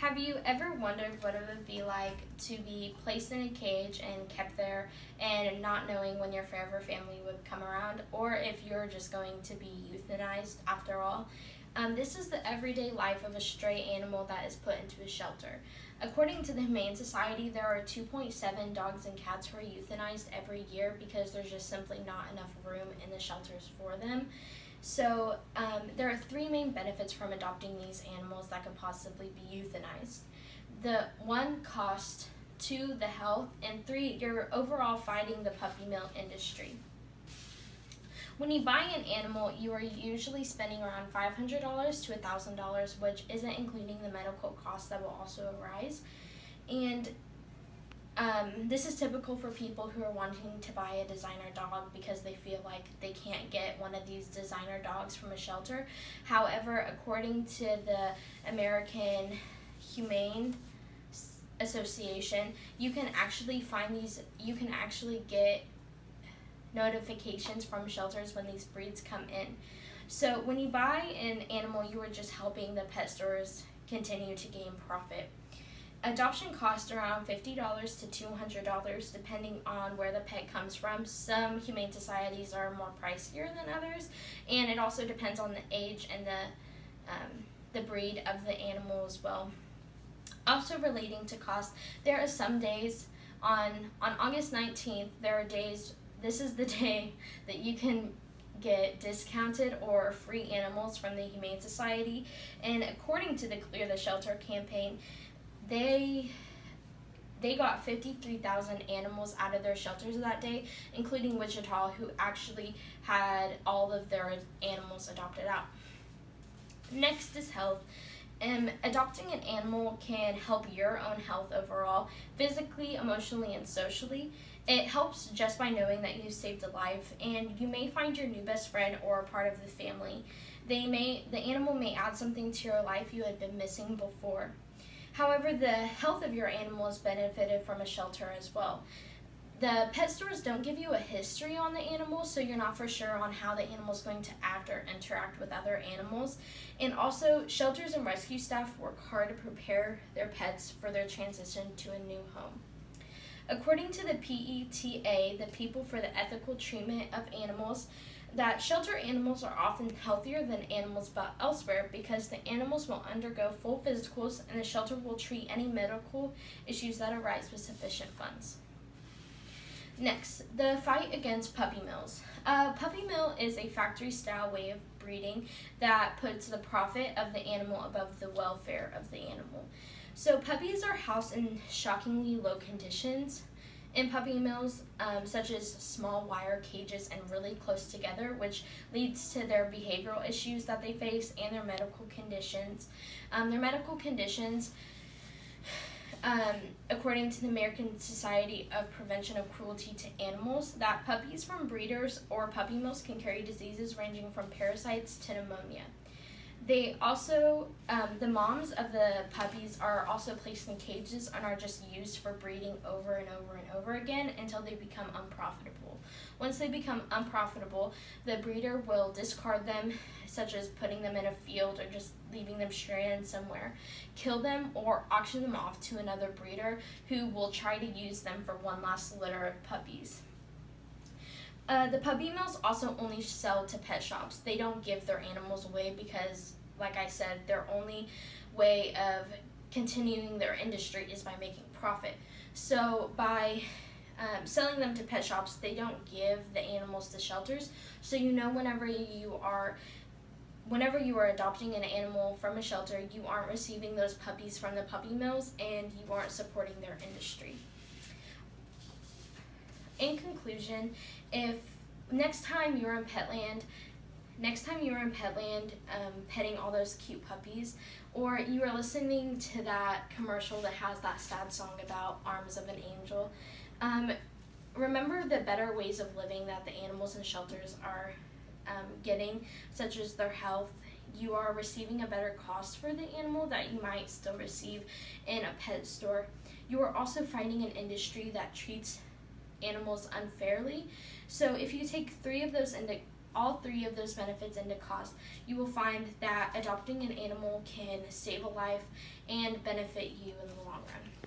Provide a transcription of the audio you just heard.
Have you ever wondered what it would be like to be placed in a cage and kept there and not knowing when your forever family would come around, or if you're just going to be euthanized after all? This is the everyday life of a stray animal that is put into a shelter. According to the Humane Society, there are 2.7 dogs and cats who are euthanized every year because there's just simply not enough room in the shelters for them. So there are three main benefits from adopting these animals that could possibly be euthanized. The one, cost; two, the health; and three, you're overall fighting the puppy mill industry. When you buy an animal, you are usually spending around $500 to $1,000, which isn't including the medical costs that will also arise. And this is typical for people who are wanting to buy a designer dog because they feel like they can't get one of these designer dogs from a shelter. However, according to the American Humane Association, you can actually get notifications from shelters when these breeds come in. So when you buy an animal, you are just helping the pet stores continue to gain profit. Adoption costs around $50 to $200 depending on where the pet comes from. Some humane societies are more pricier than others, and it also depends on the age and the breed of the animal as well. Also relating to cost, there are some days on August 19th, there are days, this is the day that you can get discounted or free animals from the Humane Society, and according to the Clear the Shelter campaign, they got 53,000 animals out of their shelters that day, including Wichita, who actually had all of their animals adopted out. Next is health. Adopting an animal can help your own health overall, physically, emotionally, and socially. It helps just by knowing that you saved a life, and you may find your new best friend or a part of the family. The animal may add something to your life you had been missing before. However, the health of your animal is benefited from a shelter as well. The pet stores don't give you a history on the animal, so you're not for sure on how the animal is going to act or interact with other animals. And also, shelters and rescue staff work hard to prepare their pets for their transition to a new home. According to the PETA, the People for the Ethical Treatment of Animals, that shelter animals are often healthier than animals bought elsewhere because the animals will undergo full physicals and the shelter will treat any medical issues that arise with sufficient funds. Next, the fight against puppy mills. A puppy mill is a factory-style way of breeding that puts the profit of the animal above the welfare of the animal. So puppies are housed in shockingly low conditions in puppy mills, such as small wire cages and really close together, which leads to their behavioral issues that they face and their medical conditions. According to the American Society of Prevention of Cruelty to Animals, that puppies from breeders or puppy mills can carry diseases ranging from parasites to pneumonia. They also, the moms of the puppies are also placed in cages and are just used for breeding over and over and over again until they become unprofitable. Once they become unprofitable, the breeder will discard them, such as putting them in a field or just leaving them stranded somewhere, kill them, or auction them off to another breeder who will try to use them for one last litter of puppies. The puppy mills also only sell to pet shops. They don't give their animals away because, like I said, their only way of continuing their industry is by making profit. So by selling them to pet shops, they don't give the animals to shelters. So whenever you are adopting an animal from a shelter, you aren't receiving those puppies from the puppy mills and you aren't supporting their industry. In conclusion, if next time you're in Petland petting all those cute puppies, or you are listening to that commercial that has that sad song about Arms of an Angel, remember the better ways of living that the animals in shelters are getting, such as their health. You are receiving a better cost for the animal that you might still receive in a pet store. You are also finding an industry that treats animals unfairly. So if you take three of those into all three of those benefits into cost, you will find that adopting an animal can save a life and benefit you in the long run.